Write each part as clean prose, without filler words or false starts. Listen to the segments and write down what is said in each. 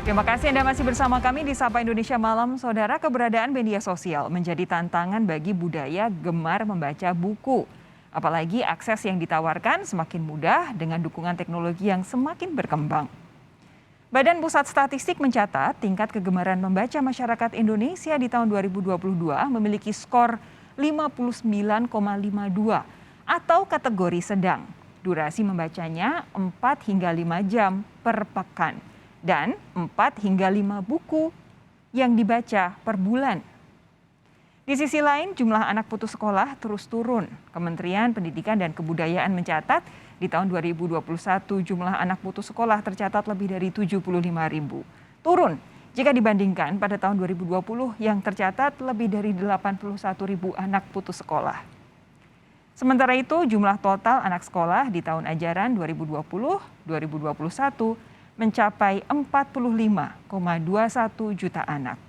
Terima kasih Anda masih bersama kami di Sapa Indonesia Malam. Saudara, keberadaan media sosial menjadi tantangan bagi budaya gemar membaca buku. Apalagi akses yang ditawarkan semakin mudah dengan dukungan teknologi yang semakin berkembang. Badan Pusat Statistik mencatat tingkat kegemaran membaca masyarakat Indonesia di tahun 2022 memiliki skor 59,52 atau kategori sedang. Durasi membacanya 4 hingga 5 jam per pekan. Dan 4 hingga 5 buku yang dibaca per bulan. Di sisi lain, jumlah anak putus sekolah terus turun. Kementerian Pendidikan dan Kebudayaan mencatat di tahun 2021 jumlah anak putus sekolah tercatat lebih dari 75.000. Turun jika dibandingkan pada tahun 2020 yang tercatat lebih dari 81.000 anak putus sekolah. Sementara itu, jumlah total anak sekolah di tahun ajaran 2020-2021 mencapai 45,21 juta anak.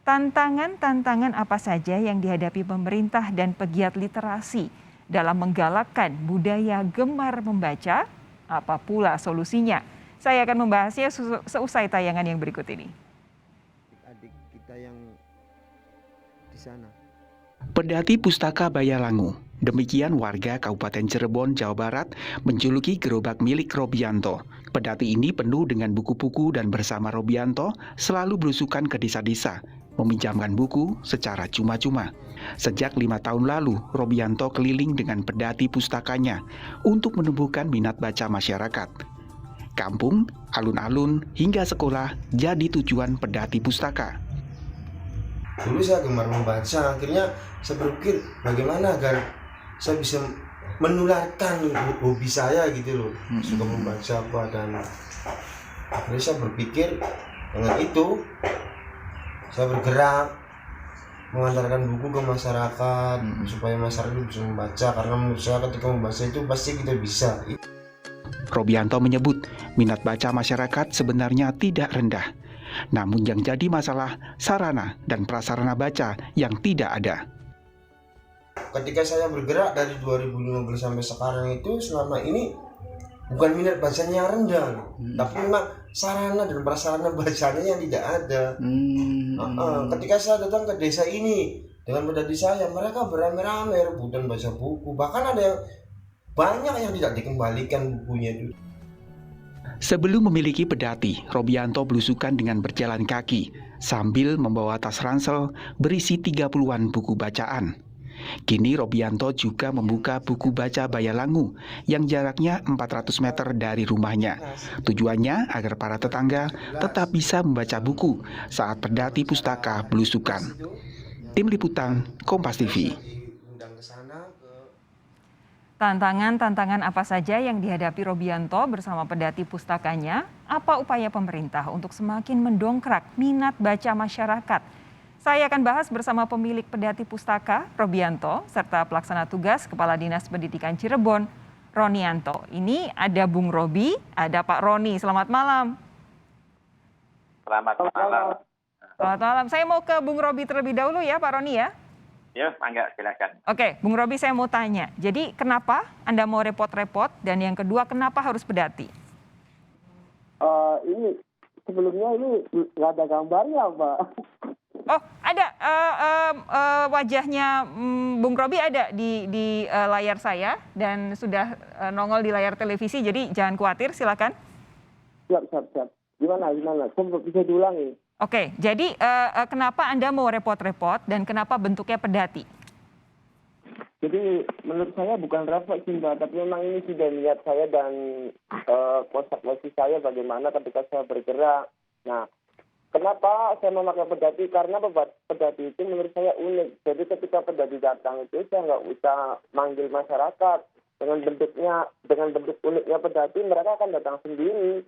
Tantangan-tantangan apa saja yang dihadapi pemerintah dan pegiat literasi dalam menggalakkan budaya gemar membaca? Apa pula solusinya? Saya akan membahasnya seusai tayangan yang berikut ini. Adik kita yang di sana. Pedati Pustaka Bayalangu, demikian warga Kabupaten Cirebon, Jawa Barat menjuluki gerobak milik Robianto. Pedati ini penuh dengan buku-buku dan bersama Robianto selalu belusukan ke desa-desa, meminjamkan buku secara cuma-cuma. Sejak 5 tahun lalu, Robianto keliling dengan pedati pustakanya untuk menumbuhkan minat baca masyarakat. Kampung, alun-alun, hingga sekolah jadi tujuan pedati pustaka. Dulu saya gemar membaca, akhirnya saya berpikir bagaimana agar saya bisa menularkan hobi saya gitu loh, suka membaca apa, dan akhirnya saya berpikir dengan itu saya bergerak mengantarkan buku ke masyarakat supaya masyarakat bisa membaca, karena menurut saya ketika membaca itu pasti kita bisa. Robianto menyebut minat baca masyarakat sebenarnya tidak rendah. Namun yang jadi masalah sarana dan prasarana baca yang tidak ada. Ketika saya bergerak dari 2015 sampai sekarang itu, selama ini bukan minat bacanya yang rendah, tapi memang sarana dan prasarana bacanya yang tidak ada. Ketika saya datang ke desa ini dengan pedati saya, mereka beramai-ramai rebutan baca buku. Bahkan ada yang banyak yang tidak dikembalikan bukunya itu. Sebelum memiliki pedati, Robianto belusukan dengan berjalan kaki sambil membawa tas ransel berisi 30-an buku bacaan. Kini Robianto juga membuka buku baca Bayalangu yang jaraknya 400 meter dari rumahnya. Tujuannya agar para tetangga tetap bisa membaca buku saat pedati pustaka belusukan. Tim Liputan Kompas TV. Tantangan-tantangan apa saja yang dihadapi Robianto bersama pedati pustakanya? Apa upaya pemerintah untuk semakin mendongkrak minat baca masyarakat? Saya akan bahas bersama pemilik pedati pustaka, Robianto, serta pelaksana tugas Kepala Dinas Pendidikan Cirebon, Ronianto. Ini ada Bung Robi, ada Pak Roni. Selamat malam. Selamat malam. Selamat malam. Saya mau ke Bung Robi terlebih dahulu ya, Pak Roni ya. Ya, mangga, silakan. Oke, Bung Robi, saya mau tanya. Jadi kenapa Anda mau repot-repot? Dan yang kedua, kenapa harus pedati? Ini sebelumnya ini nggak ada gambarnya, Pak. Oh, ada wajahnya Bung Robi ada di layar saya dan sudah nongol di layar televisi. Jadi jangan khawatir, silakan. Siap. Gimana? Saya bisa diulangi. Oke, jadi kenapa Anda mau repot-repot dan kenapa bentuknya pedati? Jadi menurut saya bukan repot sih, Mbak, tapi memang ini sudah niat saya dan konsekuensi saya bagaimana ketika saya bergerak. Nah, kenapa saya memakai pedati? Karena pedati itu menurut saya unik. Jadi ketika pedati datang itu saya nggak usah manggil masyarakat. Dengan bentuk uniknya pedati, mereka akan datang sendiri.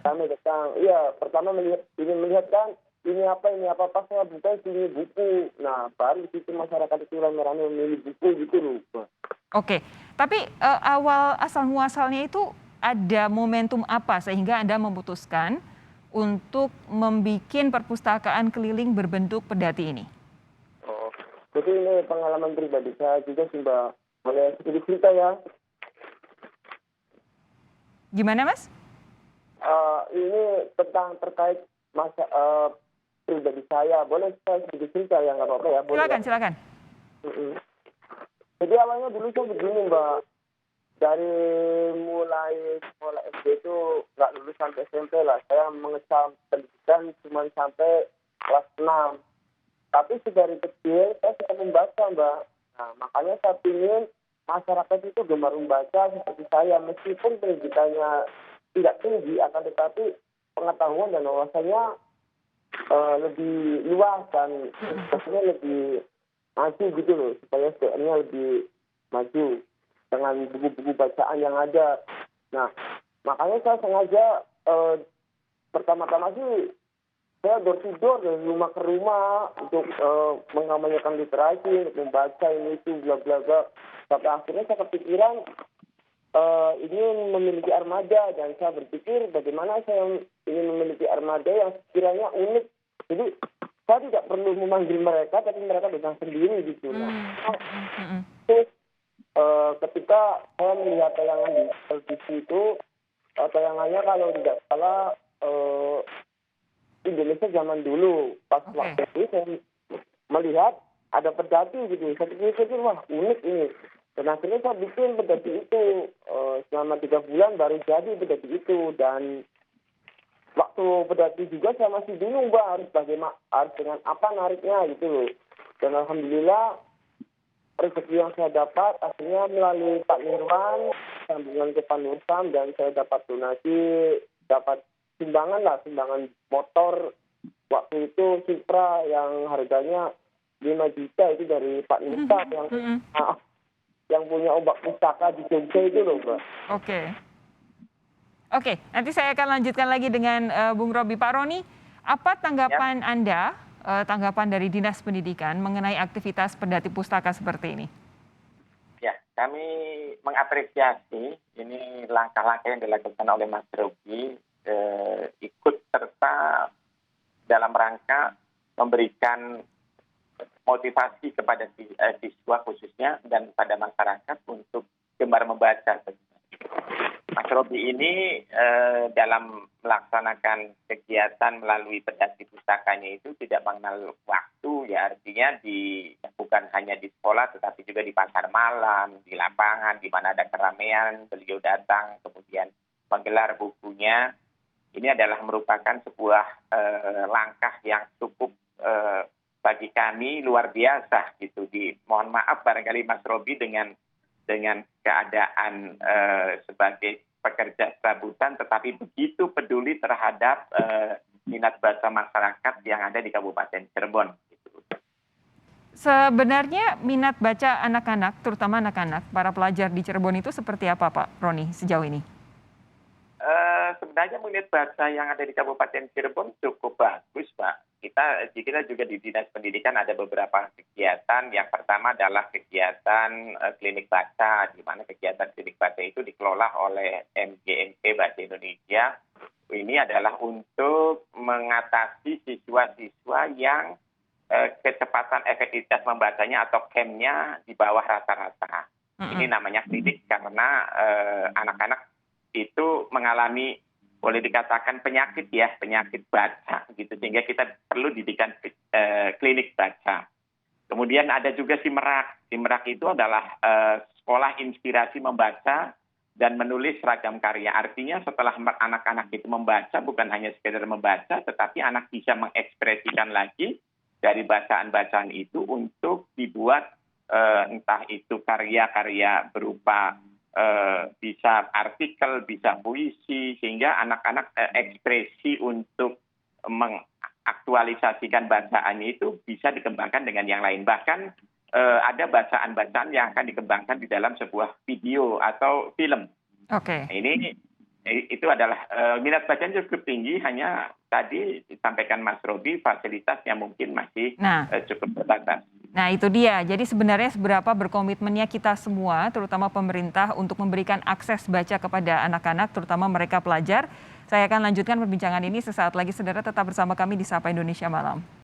Kami datang, pertama melihat kan, ini apa, pas saya buka ini buku. Nah, baru di situ masyarakat itu rame-rame memilih buku gitu loh. Oke, tapi awal asal muasalnya itu ada momentum apa sehingga Anda memutuskan untuk membuat perpustakaan keliling berbentuk pedati ini? Jadi ini pengalaman pribadi saya juga sih, Mbak. Boleh sedikit cerita ya? Gimana, Mas? ini tentang terkait pribadi saya. Boleh saya sedikit cerita ya, nggak apa-apa ya? Boleh, Silakan, ya? silakan. Jadi awalnya dulu saya begini, Mbak. Dari mulai sekolah SD itu nggak lulus sampai SMP lah. Saya mengecam pendidikan cuma sampai kelas 6. Tapi sedari kecil saya suka membaca, Mbak. Nah, makanya saya ingin masyarakat itu gemar membaca seperti saya. Meskipun pendidikannya tidak tinggi, akan tetapi pengetahuan dan wawasannya lebih luas dan maksudnya lebih maju gitu loh. Supaya SDM-nya lebih maju dengan buku-buku bacaan yang ada. Nah, makanya saya sengaja pertama-tama sih saya door-to-door dari rumah ke rumah untuk mengamanyakan literasi, untuk membaca ini itu bla bla bla. Sampai akhirnya saya kepikiran ingin memiliki armada, dan saya berpikir bagaimana saya ingin memiliki armada yang sekiranya unik. Jadi saya tidak perlu memanggil mereka, tapi mereka datang sendiri gitu. Terus ketika saya melihat tayangan di televisi itu, tayangannya kalau tidak salah Indonesia zaman dulu, pas waktu itu saya melihat ada pedati gitu. Saya pikir wah unik ini. Dan akhirnya saya bikin pedati itu selama 3 bulan baru jadi pedati itu. Dan waktu pedati juga saya masih bingung, Mbak, harus dengan apa nariknya gitu loh. Dan alhamdulillah rezeki yang saya dapat akhirnya melalui Pak Nirwan, sambungan ke Pak Nursam, dan saya dapat donasi, dapat sumbangan motor waktu itu Supra yang harganya 5 juta itu dari Pak Nursam yang punya ombak pustaka di Jogja itu loh, Mbak. Oke, nanti saya akan lanjutkan lagi dengan Bung Robi. Pak Roni, apa tanggapan Anda, tanggapan dari Dinas Pendidikan mengenai aktivitas pedati pustaka seperti ini? Ya, kami mengapresiasi ini langkah-langkah yang dilakukan oleh Mas Robi, ikut serta dalam rangka memberikan motivasi kepada siswa khususnya dan pada masyarakat untuk gemar membaca. Mas Robi ini dalam melaksanakan kegiatan melalui pedati pustakanya itu tidak mengenal waktu, ya artinya bukan hanya di sekolah tetapi juga di pasar malam, di lapangan, di mana ada keramaian, beliau datang kemudian menggelar bukunya. Ini adalah merupakan sebuah langkah yang cukup bagi kami luar biasa gitu. Mohon maaf barangkali Mas Robi dengan keadaan sebagai pekerja serabutan, tetapi begitu peduli terhadap minat baca masyarakat yang ada di Kabupaten Cirebon. Gitu. Sebenarnya minat baca anak-anak, terutama anak-anak, para pelajar di Cirebon itu seperti apa, Pak Roni, sejauh ini? Sebenarnya minat baca yang ada di Kabupaten Cirebon cukup bagus, Pak. Kita juga di Dinas Pendidikan ada beberapa kegiatan. Yang pertama adalah kegiatan klinik baca, di mana kegiatan klinik baca itu dikelola oleh MGMP Baca Indonesia. Ini adalah untuk mengatasi siswa-siswa yang kecepatan efektivitas membacanya atau KEM-nya di bawah rata-rata. Ini namanya klinik karena anak-anak itu mengalami, boleh dikatakan penyakit baca gitu, sehingga kita perlu didikan klinik baca. Kemudian ada juga Simerak. Simerak itu adalah sekolah inspirasi membaca dan menulis ragam karya. Artinya setelah anak-anak itu membaca, bukan hanya sekedar membaca, tetapi anak bisa mengekspresikan lagi dari bacaan-bacaan itu untuk dibuat entah itu karya-karya berupa bisa artikel, bisa puisi, sehingga anak-anak ekspresi untuk mengaktualisasikan bacaannya itu bisa dikembangkan dengan yang lain. Bahkan ada bacaan-bacaan yang akan dikembangkan di dalam sebuah video atau film. Oke. Itu adalah minat bacanya cukup tinggi, hanya tadi disampaikan Mas Robi fasilitasnya mungkin masih cukup terbatas. Nah itu dia, jadi sebenarnya seberapa berkomitmennya kita semua, terutama pemerintah untuk memberikan akses baca kepada anak-anak, terutama mereka pelajar. Saya akan lanjutkan perbincangan ini sesaat lagi, saudara tetap bersama kami di Sapa Indonesia Malam.